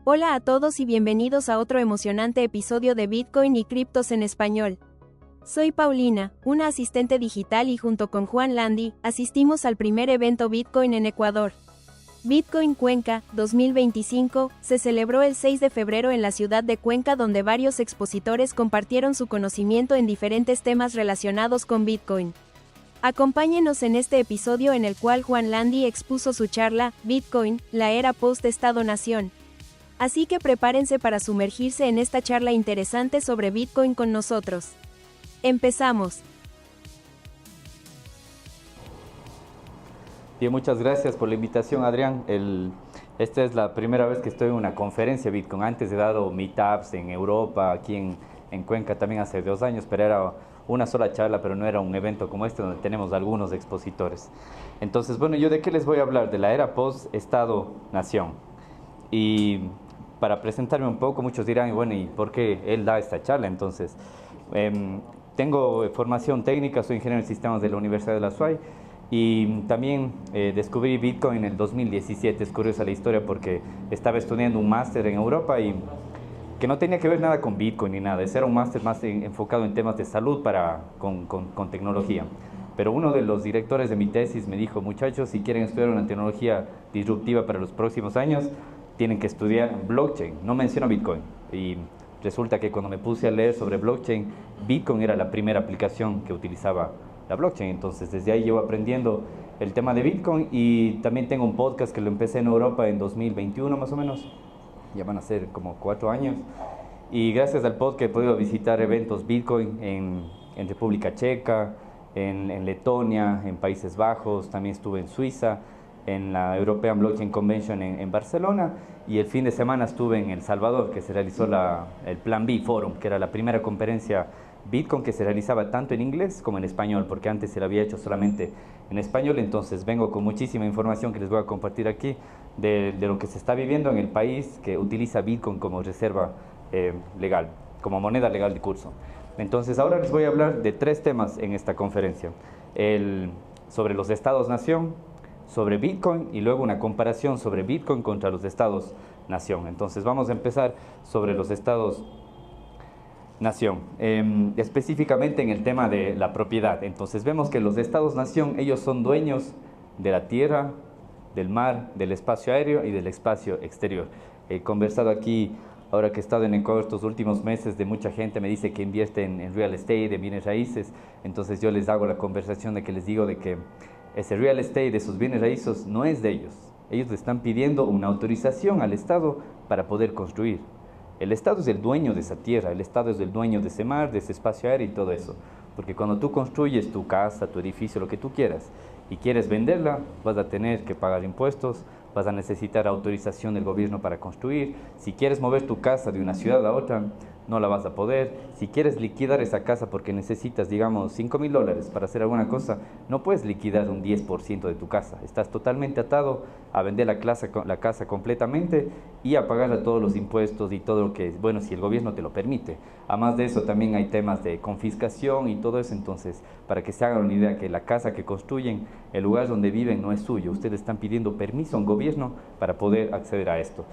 Hola a todos y bienvenidos a otro emocionante episodio de Bitcoin y criptos en español. Soy Paulina, una asistente digital y junto con Juan Landi, asistimos al primer evento Bitcoin en Ecuador. Bitcoin Cuenca 2025 se celebró el 6 de febrero en la ciudad de Cuenca, donde varios expositores compartieron su conocimiento en diferentes temas relacionados con Bitcoin. Acompáñenos en este episodio en el cual Juan Landi expuso su charla, Bitcoin, la era post-Estado-Nación. Así que prepárense para sumergirse en esta charla interesante sobre Bitcoin con nosotros. Empezamos. Bien, muchas gracias por la invitación, Adrián. Esta es la primera vez que estoy en una conferencia Bitcoin. Antes he dado meetups en Europa, aquí en Cuenca también hace 2 años, pero era una sola charla, pero no era un evento como este donde tenemos algunos expositores. Entonces, bueno, ¿yo de qué les voy a hablar? De la era post-Estado-Nación. Y para presentarme un poco, muchos dirán, bueno, ¿y por qué él da esta charla? Entonces, tengo formación técnica, soy ingeniero en sistemas de la Universidad de la SUAY y también descubrí Bitcoin en el 2017. Es curiosa la historia porque estaba estudiando un máster en Europa y que no tenía que ver nada con Bitcoin ni nada. Ese era un máster más enfocado en temas de salud con tecnología. Pero uno de los directores de mi tesis me dijo, muchachos, si quieren estudiar una tecnología disruptiva para los próximos años, tienen que estudiar blockchain. No menciono Bitcoin. Y resulta que cuando me puse a leer sobre blockchain, Bitcoin era la primera aplicación que utilizaba la blockchain. Entonces desde ahí llevo aprendiendo el tema de Bitcoin y también tengo un podcast que lo empecé en Europa en 2021 más o menos. Ya van a ser como 4 años. Y gracias al podcast he podido visitar eventos Bitcoin en República Checa, en Letonia, en Países Bajos, también estuve en Suiza, en la European Blockchain Convention en Barcelona, y el fin de semana estuve en El Salvador, que se realizó el Plan B Forum, que era la primera conferencia Bitcoin que se realizaba tanto en inglés como en español, porque antes se la había hecho solamente en español. Entonces vengo con muchísima información que les voy a compartir aquí de lo que se está viviendo en el país que utiliza Bitcoin como reserva legal, como moneda legal de curso. Entonces ahora les voy a hablar de 3 temas en esta conferencia: sobre los estados-nación, sobre Bitcoin y luego una comparación sobre Bitcoin contra los estados-nación. Entonces vamos a empezar sobre los estados-nación, específicamente en el tema de la propiedad. Entonces vemos que los estados-nación, ellos son dueños de la tierra, del mar, del espacio aéreo y del espacio exterior. He conversado aquí, ahora que he estado en Ecuador estos últimos meses, de mucha gente me dice que invierte en real estate, en bienes raíces. Entonces yo les hago la conversación de que les digo de que ese real estate, de sus bienes raíces, no es de ellos. Ellos le están pidiendo una autorización al Estado para poder construir. El Estado es el dueño de esa tierra, el Estado es el dueño de ese mar, de ese espacio aéreo y todo eso. Porque cuando tú construyes tu casa, tu edificio, lo que tú quieras, y quieres venderla, vas a tener que pagar impuestos, vas a necesitar autorización del gobierno para construir. Si quieres mover tu casa de una ciudad a otra, no la vas a poder. Si quieres liquidar esa casa porque necesitas, digamos, $5,000 para hacer alguna cosa, no puedes liquidar un 10% de tu casa. Estás totalmente atado a vender la casa completamente y a pagar a todos los impuestos y todo lo que, bueno, si el gobierno te lo permite. Además de eso, también hay temas de confiscación y todo eso. Entonces, para que se hagan una idea, que la casa que construyen, el lugar donde viven no es suyo. Ustedes están pidiendo permiso a un gobierno para poder acceder a esto.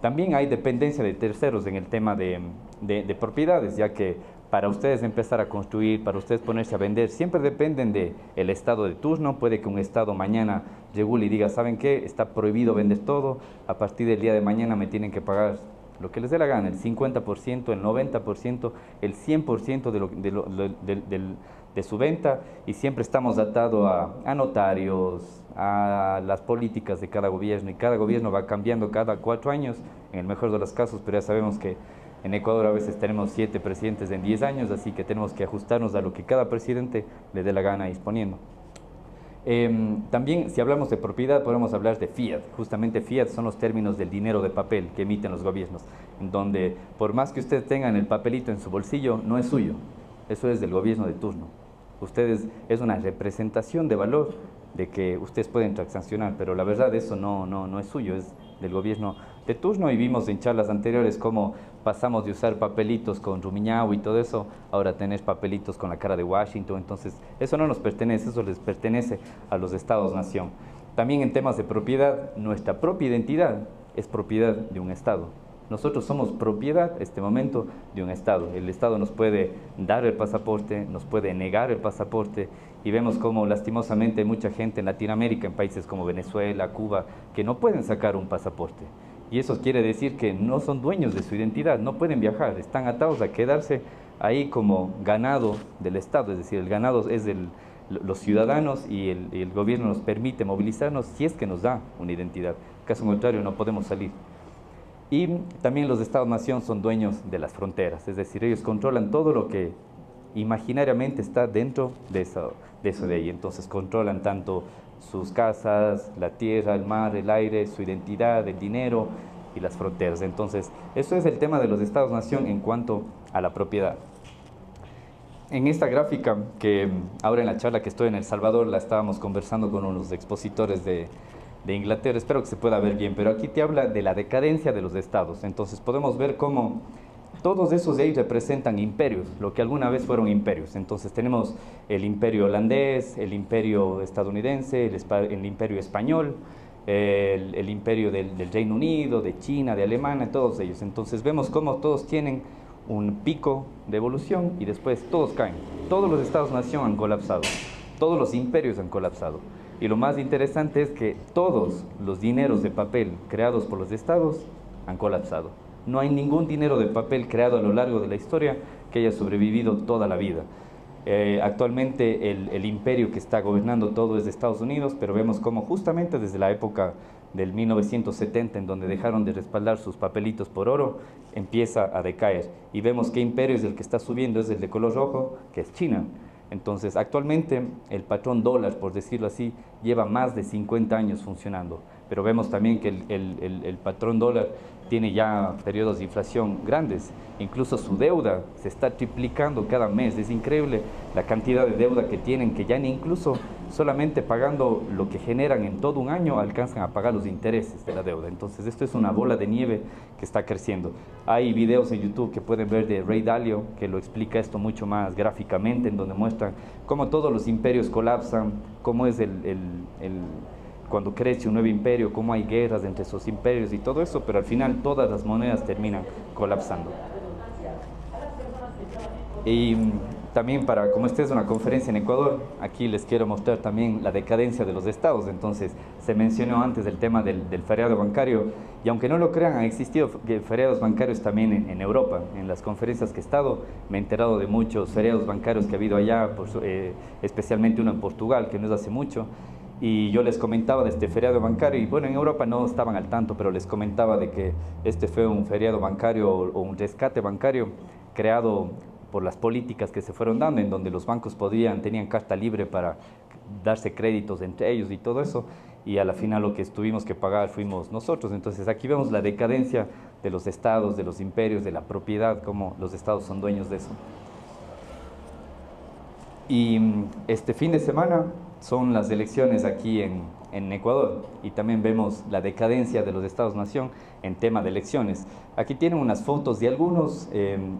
También hay dependencia de terceros en el tema de propiedades, ya que para ustedes empezar a construir, para ustedes ponerse a vender, siempre dependen del estado de turno. Puede que un estado mañana regule y diga, ¿saben qué? Está prohibido vender todo, a partir del día de mañana me tienen que pagar lo que les dé la gana, el 50%, el 90%, el 100% de su venta, y siempre estamos atados a notarios, a las políticas de cada gobierno, y cada gobierno va cambiando cada 4 años, en el mejor de los casos, pero ya sabemos que en Ecuador a veces tenemos 7 presidentes en 10 años, así que tenemos que ajustarnos a lo que cada presidente le dé la gana disponiendo. También, si hablamos de propiedad, podemos hablar de fiat. Justamente fiat son los términos del dinero de papel que emiten los gobiernos, en donde por más que ustedes tengan el papelito en su bolsillo, no es suyo, eso es del gobierno de turno. Ustedes, es una representación de valor de que ustedes pueden transaccionar, pero la verdad eso no es suyo, es del gobierno de turno. Y vimos en charlas anteriores cómo pasamos de usar papelitos con Rumiñahui y todo eso, ahora tener papelitos con la cara de Washington. Entonces eso no nos pertenece, eso les pertenece a los estados-nación. También en temas de propiedad, nuestra propia identidad es propiedad de un estado. Nosotros somos propiedad, en este momento, de un Estado. El Estado nos puede dar el pasaporte, nos puede negar el pasaporte, y vemos como lastimosamente hay mucha gente en Latinoamérica, en países como Venezuela, Cuba, que no pueden sacar un pasaporte. Y eso quiere decir que no son dueños de su identidad, no pueden viajar, están atados a quedarse ahí como ganado del Estado, es decir, el ganado es los ciudadanos, y el gobierno nos permite movilizarnos si es que nos da una identidad. Caso contrario, no podemos salir. Y también los Estados-nación son dueños de las fronteras, es decir, ellos controlan todo lo que imaginariamente está dentro de eso de ahí. Entonces controlan tanto sus casas, la tierra, el mar, el aire, su identidad, el dinero y las fronteras. Entonces, eso es el tema de los Estados-nación en cuanto a la propiedad. En esta gráfica, que ahora en la charla que estoy en El Salvador la estábamos conversando con unos expositores de Inglaterra, espero que se pueda ver bien, pero aquí te habla de la decadencia de los estados. Entonces podemos ver cómo todos esos de ahí representan imperios, lo que alguna vez fueron imperios. Entonces tenemos el imperio holandés, el imperio estadounidense, el imperio español, el imperio del Reino Unido, de China, de Alemania, todos ellos. Entonces vemos cómo todos tienen un pico de evolución y después todos caen. Todos los estados-nación han colapsado, todos los imperios han colapsado. Y lo más interesante es que todos los dineros de papel creados por los estados han colapsado. No hay ningún dinero de papel creado a lo largo de la historia que haya sobrevivido toda la vida. Actualmente el imperio que está gobernando todo es de Estados Unidos, pero vemos cómo justamente desde la época del 1970, en donde dejaron de respaldar sus papelitos por oro, empieza a decaer. Y vemos qué imperio es el que está subiendo, es el de color rojo, que es China. Entonces, actualmente el patrón dólar, por decirlo así, lleva más de 50 años funcionando, pero vemos también que el patrón dólar tiene ya periodos de inflación grandes, incluso su deuda se está triplicando cada mes. Es increíble la cantidad de deuda que tienen, que ya ni incluso solamente pagando lo que generan en todo un año alcanzan a pagar los intereses de la deuda. Entonces esto es una bola de nieve que está creciendo. Hay videos en YouTube que pueden ver de Ray Dalio, que lo explica esto mucho más gráficamente, en donde muestran cómo todos los imperios colapsan, cómo es cuando crece un nuevo imperio, cómo hay guerras entre esos imperios y todo eso, pero al final todas las monedas terminan colapsando. Y también, como esta es una conferencia en Ecuador, aquí les quiero mostrar también la decadencia de los estados. Entonces, se mencionó antes el tema del feriado bancario, y aunque no lo crean, han existido feriados bancarios también en Europa. En las conferencias que he estado, me he enterado de muchos feriados bancarios que ha habido allá, especialmente uno en Portugal, que no es hace mucho. Y yo les comentaba de este feriado bancario, y bueno, en Europa no estaban al tanto, pero les comentaba de que este fue un feriado bancario o un rescate bancario creado por las políticas que se fueron dando, en donde los bancos tenían carta libre para darse créditos entre ellos y todo eso, y a la final lo que tuvimos que pagar fuimos nosotros. Entonces aquí vemos la decadencia de los estados, de los imperios, de la propiedad, cómo los estados son dueños de eso. Y este fin de semana son las elecciones aquí en Ecuador, y también vemos la decadencia de los Estados-nación en tema de elecciones. Aquí tienen unas fotos de algunas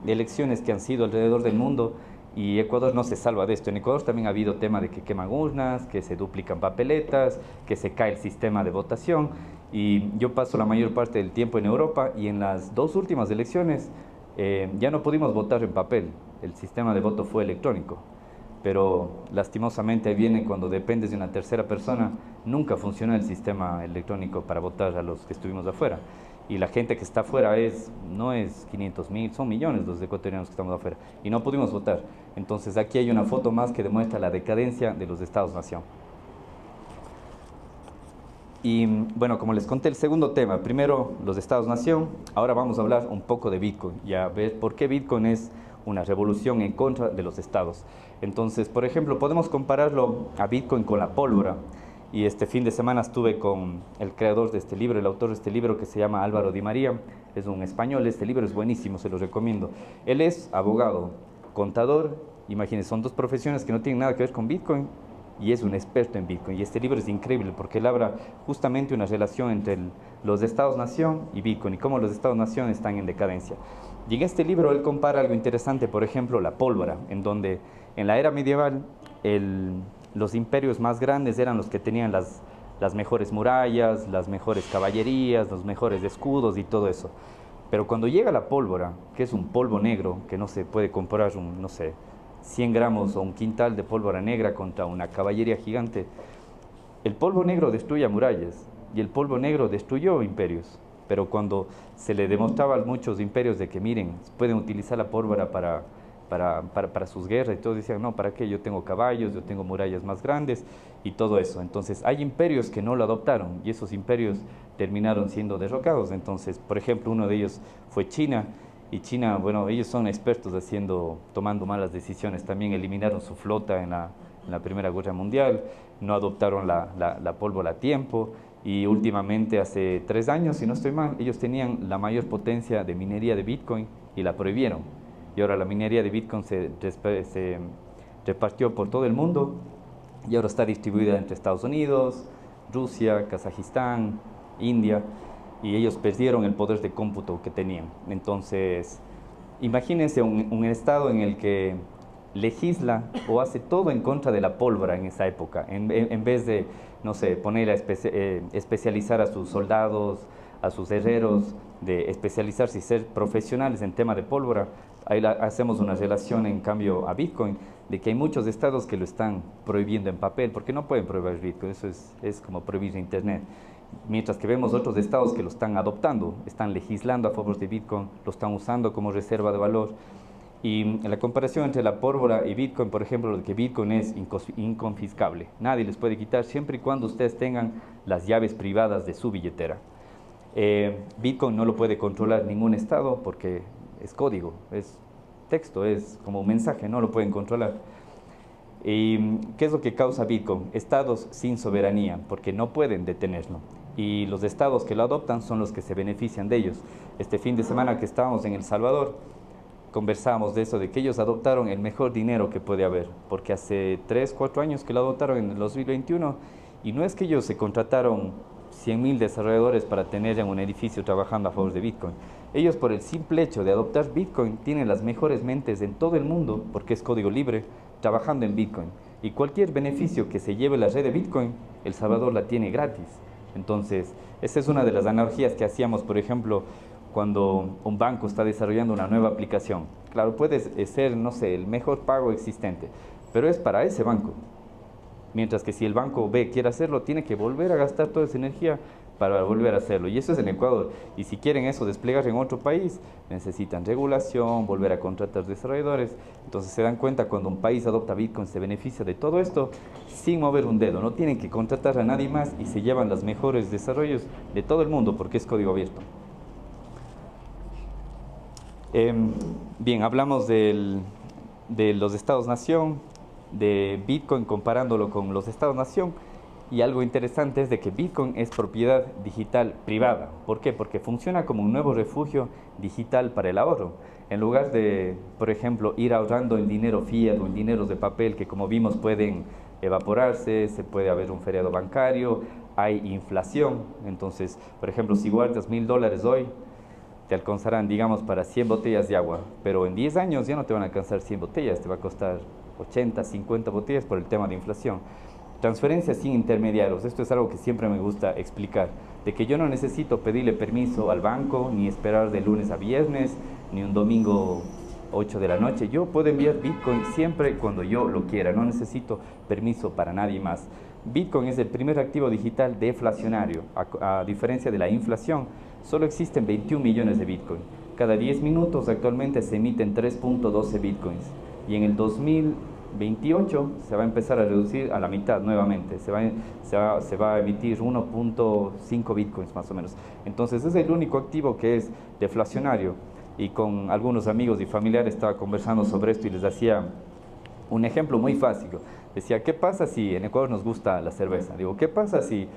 elecciones que han sido alrededor del mundo, y Ecuador no se salva de esto. En Ecuador también ha habido tema de que queman urnas, que se duplican papeletas, que se cae el sistema de votación, y yo paso la mayor parte del tiempo en Europa, y en las dos últimas elecciones ya no pudimos votar en papel, el sistema de voto fue electrónico. Pero lastimosamente ahí viene cuando dependes de una tercera persona, nunca funciona el sistema electrónico para votar a los que estuvimos afuera. Y la gente que está afuera no es 500.000, son millones los ecuatorianos que estamos afuera, y no pudimos votar. Entonces aquí hay una foto más que demuestra la decadencia de los Estados-nación. Y bueno, como les conté, el segundo tema, primero los Estados-nación, ahora vamos a hablar un poco de Bitcoin y a ver por qué Bitcoin es una revolución en contra de los estados. Entonces, por ejemplo, podemos compararlo a Bitcoin con la pólvora. Y este fin de semana estuve con el creador de este libro, el autor de este libro, que se llama Álvaro Di María, es un español. Este libro es buenísimo, se lo recomiendo. Él es abogado, contador, imagínense, son dos profesiones que no tienen nada que ver con Bitcoin, y es un experto en Bitcoin. Y este libro es increíble porque él habla justamente una relación entre los estados-nación y Bitcoin, y cómo los estados-nación están en decadencia. Y en este libro él compara algo interesante, por ejemplo, la pólvora, en donde en la era medieval los imperios más grandes eran los que tenían las mejores murallas, las mejores caballerías, los mejores escudos y todo eso. Pero cuando llega la pólvora, que es un polvo negro, que no se puede comprar, no sé, 100 gramos o un quintal de pólvora negra contra una caballería gigante, el polvo negro destruye murallas y el polvo negro destruyó imperios. Pero cuando se le demostraba a muchos imperios de que, miren, pueden utilizar la pólvora para sus guerras, y todos decían, no, ¿para qué? Yo tengo caballos, yo tengo murallas más grandes y todo eso. Entonces hay imperios que no lo adoptaron y esos imperios terminaron siendo derrocados. Entonces, por ejemplo, uno de ellos fue China, y China, bueno, ellos son expertos tomando malas decisiones. También eliminaron su flota en la Primera Guerra Mundial, no adoptaron la pólvora a tiempo, y últimamente, hace 3 años, si no estoy mal, ellos tenían la mayor potencia de minería de Bitcoin y la prohibieron. Y ahora la minería de Bitcoin se repartió por todo el mundo y ahora está distribuida entre Estados Unidos, Rusia, Kazajistán, India, y ellos perdieron el poder de cómputo que tenían. Entonces, imagínense un estado en el que legisla o hace todo en contra de la pólvora en esa época, en vez de, no sé, poner a especializar a sus soldados, a sus herreros, de especializarse y ser profesionales en tema de pólvora. Ahí hacemos una relación, en cambio, a Bitcoin, de que hay muchos estados que lo están prohibiendo en papel, porque no pueden prohibir Bitcoin, eso es como prohibir Internet. Mientras que vemos otros estados que lo están adoptando, están legislando a favor de Bitcoin, lo están usando como reserva de valor. Y la comparación entre la pólvora y Bitcoin, por ejemplo, que Bitcoin es inconfiscable. Nadie les puede quitar siempre y cuando ustedes tengan las llaves privadas de su billetera. Bitcoin no lo puede controlar ningún estado porque es código, es texto, es como un mensaje, no lo pueden controlar. ¿Y qué es lo que causa Bitcoin? Estados sin soberanía, porque no pueden detenerlo. Y los estados que lo adoptan son los que se benefician de ellos. Este fin de semana que estábamos en El Salvador, conversábamos de eso, de que ellos adoptaron el mejor dinero que puede haber, porque hace 3, 4 años que lo adoptaron en el 2021, y no es que ellos se contrataron 100.000 desarrolladores para tener en un edificio trabajando a favor de Bitcoin. Ellos, por el simple hecho de adoptar Bitcoin, tienen las mejores mentes en todo el mundo, porque es código libre, trabajando en Bitcoin. Y cualquier beneficio que se lleve la red de Bitcoin, El Salvador la tiene gratis. Entonces, esa es una de las analogías que hacíamos, por ejemplo, cuando un banco está desarrollando una nueva aplicación. Claro, puede ser, no sé, el mejor pago existente, pero es para ese banco. Mientras que si el banco B quiere hacerlo, tiene que volver a gastar toda esa energía para volver a hacerlo. Y eso es en Ecuador. Y si quieren eso desplegar en otro país, necesitan regulación, volver a contratar desarrolladores. Entonces se dan cuenta, cuando un país adopta Bitcoin, se beneficia de todo esto sin mover un dedo. No tienen que contratar a nadie más y se llevan los mejores desarrollos de todo el mundo porque es código abierto. Bien, hablamos de los estados-nación, de Bitcoin comparándolo con los estados-nación, y algo interesante es de que Bitcoin es propiedad digital privada. ¿Por qué? Porque funciona como un nuevo refugio digital para el ahorro. En lugar de, por ejemplo, ir ahorrando en dinero fiat o en dineros de papel que, como vimos, pueden evaporarse, se puede haber un feriado bancario, hay inflación. Entonces, por ejemplo, si guardas $1.000 hoy, te alcanzarán, digamos, para 100 botellas de agua, pero en 10 años ya no te van a alcanzar 100 botellas, te va a costar 80, 50 botellas por el tema de inflación. Transferencias sin intermediarios, esto es algo que siempre me gusta explicar, de que yo no necesito pedirle permiso al banco, ni esperar de lunes a viernes, ni un domingo 8 de la noche. Yo puedo enviar Bitcoin siempre cuando yo lo quiera, no necesito permiso para nadie más. Bitcoin es el primer activo digital deflacionario, a diferencia de la inflación. Solo existen 21 millones de Bitcoin. Cada 10 minutos actualmente se emiten 3.12 Bitcoins. Y en el 2028 se va a empezar a reducir a la mitad nuevamente. Se va a emitir 1.5 Bitcoins más o menos. Entonces es el único activo que es deflacionario. Y con algunos amigos y familiares estaba conversando sobre esto y les hacía un ejemplo muy fácil. Decía, ¿qué pasa si en Ecuador nos gusta la cerveza? Digo, ¿qué pasa si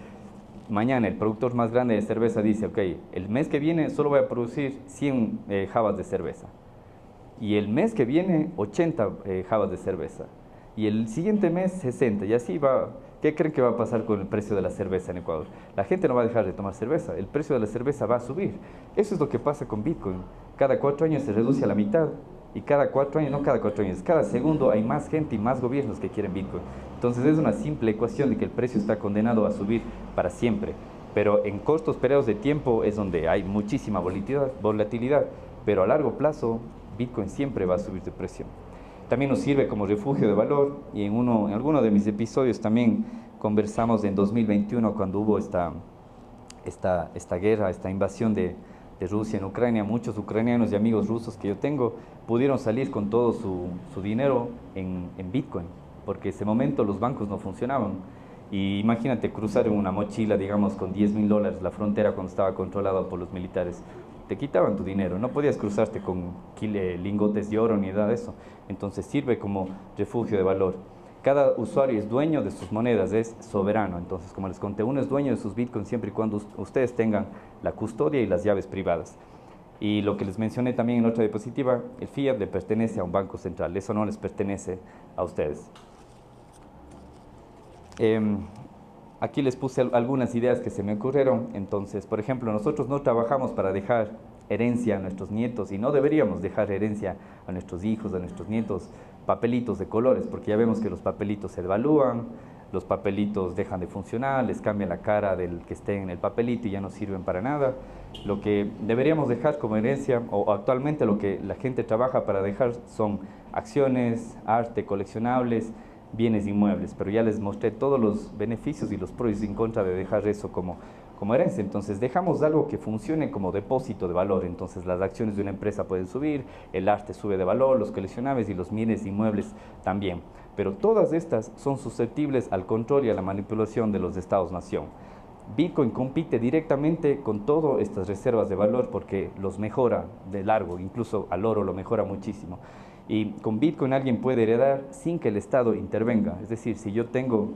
mañana el productor más grande de cerveza dice, ok, el mes que viene solo voy a producir 100 jabas de cerveza, y el mes que viene 80 jabas de cerveza, y el siguiente mes 60, y así va? ¿Qué creen que va a pasar con el precio de la cerveza en Ecuador? La gente no va a dejar de tomar cerveza, el precio de la cerveza va a subir. Eso es lo que pasa con Bitcoin. Cada 4 años se reduce a la mitad, y cada 4 años, no cada 4 años, cada segundo hay más gente y más gobiernos que quieren Bitcoin. Entonces es una simple ecuación de que el precio está condenado a subir para siempre. pero en cortos periodos de tiempo es donde hay muchísima volatilidad, pero a largo plazo Bitcoin siempre va a subir de precio. También nos sirve como refugio de valor, y en alguno de mis episodios también conversamos en 2021 cuando hubo esta guerra, esta invasión de Rusia en Ucrania. Muchos ucranianos y amigos rusos que yo tengo pudieron salir con todo su dinero en Bitcoin, porque en ese momento los bancos no funcionaban. Y imagínate cruzar en una mochila, digamos, con $10,000 la frontera cuando estaba controlada por los militares. Te quitaban tu dinero, no podías cruzarte con lingotes de oro ni nada de eso. Entonces sirve como refugio de valor. Cada usuario es dueño de sus monedas, es soberano. Entonces, como les conté, uno es dueño de sus bitcoins siempre y cuando ustedes tengan la custodia y las llaves privadas. Y lo que les mencioné también en otra diapositiva, el fiat le pertenece a un banco central, eso no les pertenece a ustedes. Aquí les puse algunas ideas que se me ocurrieron. Entonces, por ejemplo, nosotros no trabajamos para dejar herencia a nuestros nietos, y no deberíamos dejar herencia a nuestros hijos, a nuestros nietos, papelitos de colores, porque ya vemos que los papelitos se devalúan, los papelitos dejan de funcionar, les cambia la cara del que esté en el papelito y ya no sirven para nada. Lo que deberíamos dejar como herencia, o actualmente lo que la gente trabaja para dejar, son acciones, arte, coleccionables, bienes inmuebles, pero ya les mostré todos los beneficios y los pros y en contra de dejar eso como herencia. Entonces dejamos algo que funcione como depósito de valor. Entonces las acciones de una empresa pueden subir, el arte sube de valor, los coleccionables y los bienes inmuebles también, pero todas estas son susceptibles al control y a la manipulación de los estados-nación. Bitcoin compite directamente con todas estas reservas de valor porque los mejora de largo, incluso al oro lo mejora muchísimo. Y con Bitcoin alguien puede heredar sin que el Estado intervenga. Es decir, si yo tengo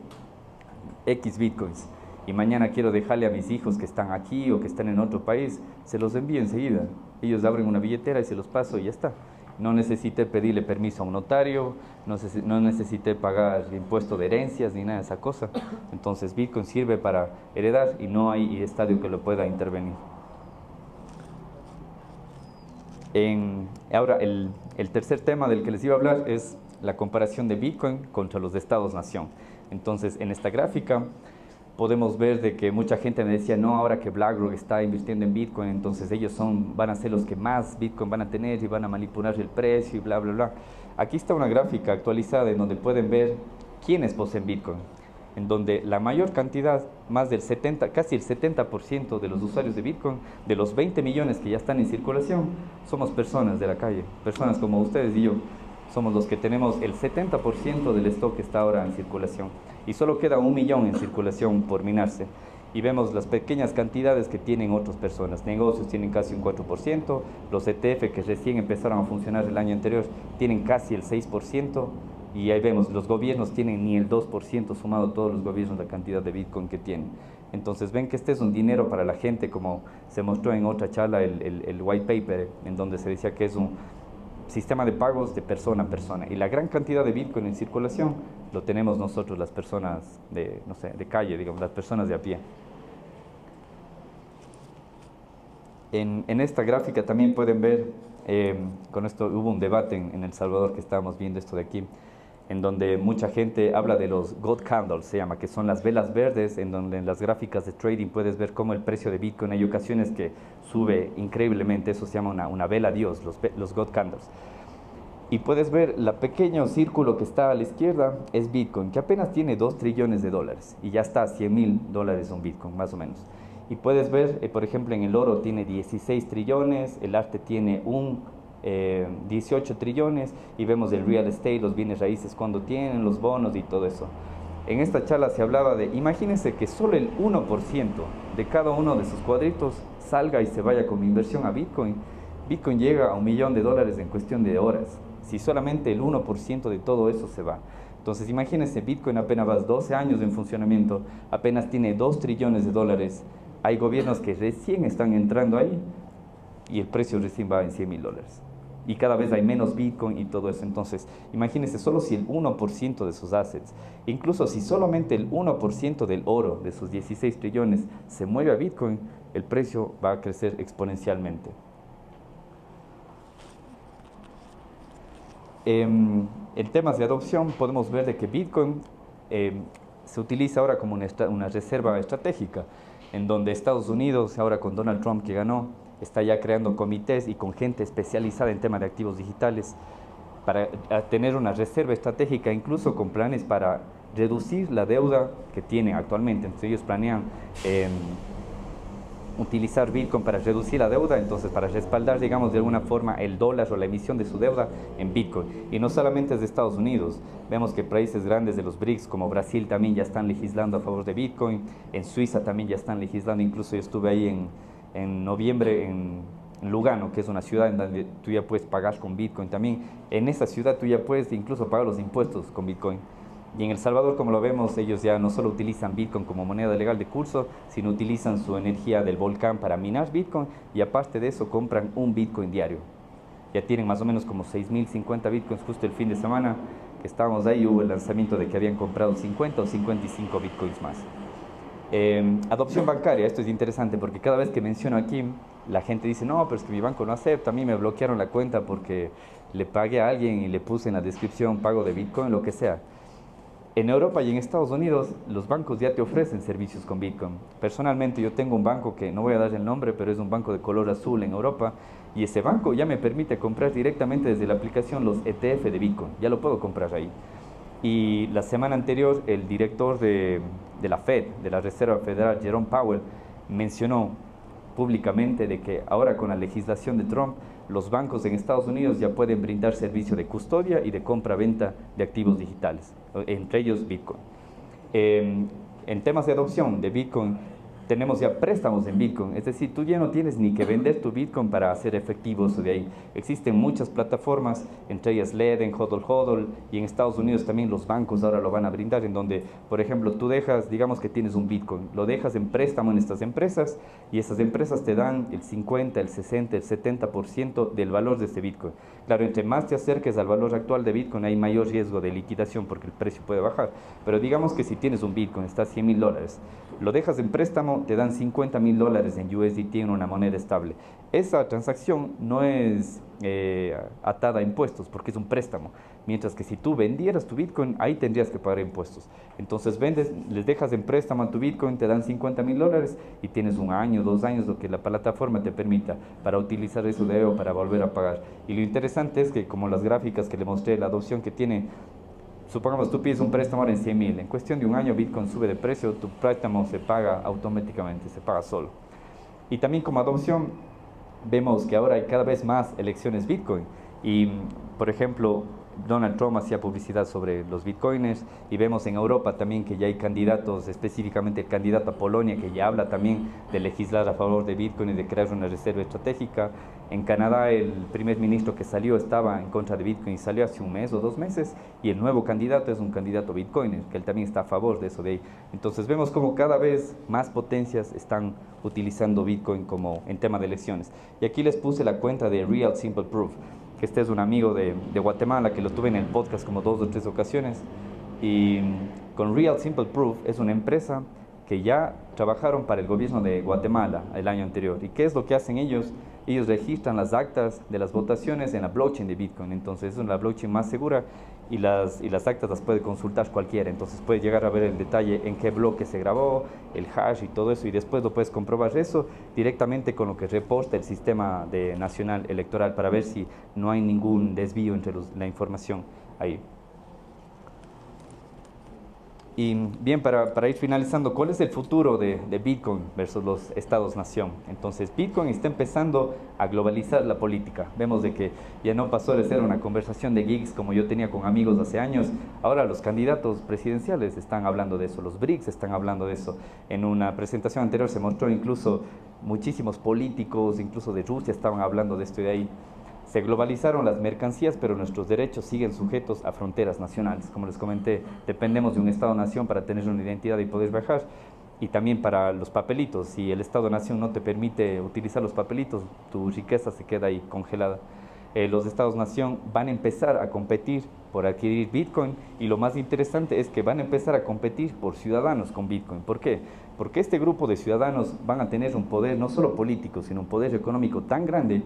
X Bitcoins y mañana quiero dejarle a mis hijos que están aquí o que están en otro país, se los envío enseguida. Ellos abren una billetera y se los paso y ya está. No necesité pedirle permiso a un notario, no necesité pagar impuesto de herencias ni nada de esa cosa. Entonces Bitcoin sirve para heredar y no hay estadio que lo pueda intervenir. Ahora, el tercer tema del que les iba a hablar es la comparación de Bitcoin contra los estados-nación. Entonces, en esta gráfica podemos ver de que mucha gente me decía, no, ahora que BlackRock está invirtiendo en Bitcoin, entonces ellos van a ser los que más Bitcoin van a tener y van a manipular el precio y bla, bla, bla. Aquí está una gráfica actualizada en donde pueden ver quiénes poseen Bitcoin, en donde la mayor cantidad, más del 70, casi el 70% de los usuarios de Bitcoin, de los 20 millones que ya están en circulación, somos personas de la calle, personas como ustedes y yo. Somos los que tenemos el 70% del stock que está ahora en circulación. Y solo queda 1 millón en circulación por minarse. Y vemos las pequeñas cantidades que tienen otras personas. Negocios tienen casi un 4%, los ETF que recién empezaron a funcionar el año anterior tienen casi el 6%, y ahí vemos, los gobiernos tienen ni el 2%, sumado todos los gobiernos la cantidad de Bitcoin que tienen. Entonces ven que este es un dinero para la gente, como se mostró en otra charla el white paper, en donde se decía que es un sistema de pagos de persona a persona, y la gran cantidad de Bitcoin en circulación lo tenemos nosotros, las personas de calle, digamos, las personas de a pie. En esta gráfica también pueden ver, con esto hubo un debate en El Salvador que estábamos viendo esto de aquí, en donde mucha gente habla de los God Candles, se llama, que son las velas verdes, en donde en las gráficas de trading puedes ver cómo el precio de Bitcoin hay ocasiones que sube increíblemente. Eso se llama una vela Dios, los God Candles. Y puedes ver el pequeño círculo que está a la izquierda, es Bitcoin, que apenas tiene $2 trillones, y ya está a $100,000 un Bitcoin, más o menos. Y puedes ver, por ejemplo, en el oro tiene 16 trillones, el arte tiene 18 trillones, y vemos el real estate, los bienes raíces, cuando tienen los bonos y todo eso. En esta charla se hablaba de, imagínense que solo el 1% de cada uno de sus cuadritos salga y se vaya con inversión a Bitcoin. Bitcoin llega a $1 millón en cuestión de horas, si solamente el 1% de todo eso se va. Entonces imagínense, Bitcoin apenas va 12 años en funcionamiento, apenas tiene $2 trillones, hay gobiernos que recién están entrando ahí, y el precio recién va en $100,000. Y cada vez hay menos Bitcoin y todo eso. Entonces, imagínense, solo si el 1% de sus assets, incluso si solamente el 1% del oro de sus 16 trillones se mueve a Bitcoin, el precio va a crecer exponencialmente. En temas de adopción podemos ver de que Bitcoin se utiliza ahora como una reserva estratégica. en donde Estados Unidos, ahora con Donald Trump que ganó, está ya creando comités y con gente especializada en temas de activos digitales para tener una reserva estratégica, incluso con planes para reducir la deuda que tienen actualmente. Entonces ellos planean utilizar Bitcoin para reducir la deuda, entonces para respaldar, digamos, de alguna forma el dólar o la emisión de su deuda en Bitcoin. Y no solamente es de Estados Unidos, vemos que países grandes de los BRICS como Brasil también ya están legislando a favor de Bitcoin, en Suiza también ya están legislando, incluso yo estuve ahí en noviembre en Lugano, que es una ciudad en donde tú ya puedes pagar con Bitcoin también. En esa ciudad tú ya puedes incluso pagar los impuestos con Bitcoin. Y en El Salvador, como lo vemos, ellos ya no solo utilizan Bitcoin como moneda legal de curso, sino utilizan su energía del volcán para minar Bitcoin y aparte de eso compran un Bitcoin diario. Ya tienen más o menos como 6.050 Bitcoins. Justo el fin de semana que estábamos ahí hubo el lanzamiento de que habían comprado 50 o 55 Bitcoins más. Adopción bancaria, esto es interesante porque cada vez que menciono aquí, la gente dice, no, pero es que mi banco no acepta, a mí me bloquearon la cuenta porque le pagué a alguien y le puse en la descripción pago de Bitcoin, lo que sea. En Europa y en Estados Unidos, los bancos ya te ofrecen servicios con Bitcoin. Personalmente, yo tengo un banco que no voy a dar el nombre, pero es un banco de color azul en Europa, y ese banco ya me permite comprar directamente desde la aplicación los ETF de Bitcoin. Ya lo puedo comprar ahí. Y la semana anterior, el director de la Fed, de la Reserva Federal, Jerome Powell, mencionó públicamente de que ahora con la legislación de Trump, los bancos en Estados Unidos ya pueden brindar servicio de custodia y de compra-venta de activos digitales, entre ellos Bitcoin. En temas de adopción de Bitcoin, tenemos ya préstamos en Bitcoin, es decir, tú ya no tienes ni que vender tu Bitcoin para hacer efectivo eso de ahí. Existen muchas plataformas, entre ellas Ledn, HODL HODL, y en Estados Unidos también los bancos ahora lo van a brindar, en donde, por ejemplo, tú dejas, digamos que tienes un Bitcoin, lo dejas en préstamo en estas empresas, y esas empresas te dan el 50, el 60, el 70% del valor de este Bitcoin. Claro, entre más te acerques al valor actual de Bitcoin, hay mayor riesgo de liquidación porque el precio puede bajar. Pero digamos que si tienes un Bitcoin, está a $100.000, lo dejas en préstamo, te dan $50.000 en USDT en una moneda estable. Esa transacción no es atada a impuestos porque es un préstamo. Mientras que si tú vendieras tu Bitcoin, ahí tendrías que pagar impuestos. Entonces vendes, les dejas en préstamo a tu Bitcoin, te dan $50.000 y tienes 1 año, 2 años, lo que la plataforma te permita para utilizar eso de o para volver a pagar. Y lo interesante es que, como las gráficas que le mostré, la adopción que tiene, supongamos tú pides un préstamo ahora en 100.000, en cuestión de 1 año Bitcoin sube de precio, tu préstamo se paga automáticamente, se paga solo. Y también como adopción vemos que ahora hay cada vez más elecciones Bitcoin y, por ejemplo, Donald Trump hacía publicidad sobre los bitcoiners y vemos en Europa también que ya hay candidatos, específicamente el candidato a Polonia que ya habla también de legislar a favor de Bitcoin y de crear una reserva estratégica. En Canadá el primer ministro que salió estaba en contra de Bitcoin y salió hace 1 mes o 2 meses y el nuevo candidato es un candidato bitcoiner que él también está a favor de eso de ahí. Entonces vemos como cada vez más potencias están utilizando Bitcoin como en tema de elecciones. Y aquí les puse la cuenta de Real Simple Proof. Este es un amigo de Guatemala que lo tuve en el podcast como 2 o 3 ocasiones y con Real Simple Proof es una empresa que ya trabajaron para el gobierno de Guatemala el año anterior. ¿Y qué es lo que hacen ellos? Ellos registran las actas de las votaciones en la blockchain de Bitcoin, entonces es la blockchain más segura y las actas las puede consultar cualquiera, entonces puedes llegar a ver el detalle en qué bloque se grabó, el hash y todo eso, y después lo puedes comprobar eso directamente con lo que reporta el sistema nacional electoral para ver si no hay ningún desvío entre la información ahí. Y bien, para ir finalizando, ¿cuál es el futuro de Bitcoin versus los estados-nación? Entonces, Bitcoin está empezando a globalizar la política. Vemos de que ya no pasó de ser una conversación de geeks como yo tenía con amigos hace años. Ahora los candidatos presidenciales están hablando de eso, los BRICS están hablando de eso. En una presentación anterior se mostró incluso muchísimos políticos, incluso de Rusia, estaban hablando de esto y de ahí. Se globalizaron las mercancías, pero nuestros derechos siguen sujetos a fronteras nacionales. Como les comenté, dependemos de un Estado-nación para tener una identidad y poder viajar. Y también para los papelitos, si el Estado-nación no te permite utilizar los papelitos, tu riqueza se queda ahí congelada. Los Estados-nación van a empezar a competir por adquirir Bitcoin y lo más interesante es que van a empezar a competir por ciudadanos con Bitcoin. ¿Por qué? Porque este grupo de ciudadanos van a tener un poder no solo político, sino un poder económico tan grande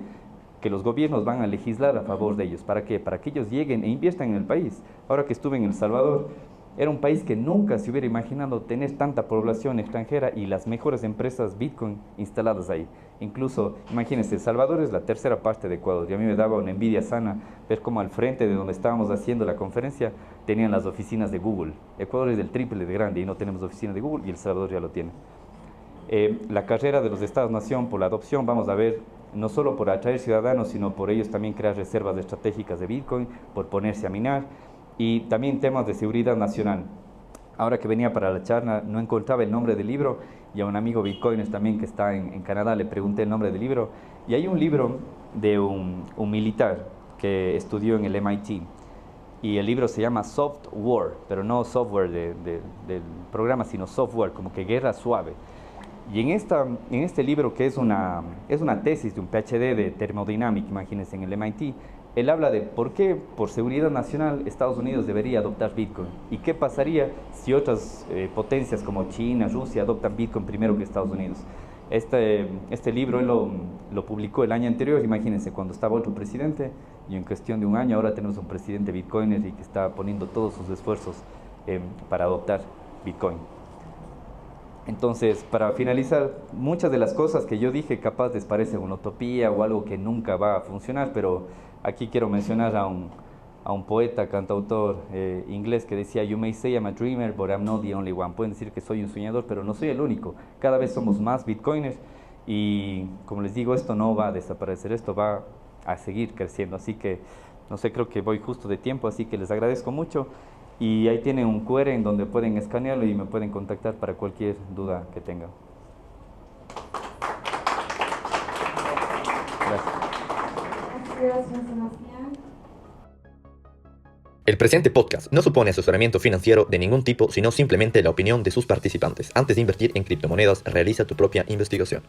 que los gobiernos van a legislar a favor de ellos. ¿Para qué? Para que ellos lleguen e inviertan en el país. Ahora que estuve en El Salvador, Era un país que nunca se hubiera imaginado tener tanta población extranjera y las mejores empresas Bitcoin instaladas ahí. Incluso, imagínense, El Salvador es la tercera parte de Ecuador y a mí me daba una envidia sana ver cómo al frente de donde estábamos haciendo la conferencia tenían las oficinas de Google. Ecuador es del triple de grande y no tenemos oficina de Google y El Salvador ya lo tiene. La carrera de los Estados-nación por la adopción, vamos a ver, no solo por atraer ciudadanos, sino por ellos también crear reservas estratégicas de Bitcoin, por ponerse a minar, y también temas de seguridad nacional. Ahora que venía para la charla no encontraba el nombre del libro y a un amigo Bitcoiner también que está en Canadá le pregunté el nombre del libro y hay un libro de un militar que estudió en el MIT y el libro se llama Soft War, pero no software del programa, sino software, como que guerra suave. Y en este libro, que es una tesis de un PhD de termodinámica, imagínense, en el MIT, él habla de por qué, por seguridad nacional, Estados Unidos debería adoptar Bitcoin y qué pasaría si otras potencias como China, Rusia adoptan Bitcoin primero que Estados Unidos. Este libro él lo publicó el año anterior, imagínense, cuando estaba otro presidente, y en cuestión de un año ahora tenemos un presidente Bitcoiner y que está poniendo todos sus esfuerzos para adoptar Bitcoin. Entonces, para finalizar, muchas de las cosas que yo dije capaz les parece una utopía o algo que nunca va a funcionar, pero aquí quiero mencionar a un poeta, cantautor inglés que decía: "You may say I'm a dreamer, but I'm not the only one". Pueden decir que soy un soñador, pero no soy el único. Cada vez somos más bitcoiners y, como les digo, esto no va a desaparecer, esto va a seguir creciendo. Así que, no sé, creo que voy justo de tiempo, así que les agradezco mucho. Y ahí tienen un QR en donde pueden escanearlo y me pueden contactar para cualquier duda que tengan. Gracias, Sebastián. El presente podcast no supone asesoramiento financiero de ningún tipo, sino simplemente la opinión de sus participantes. Antes de invertir en criptomonedas, realiza tu propia investigación.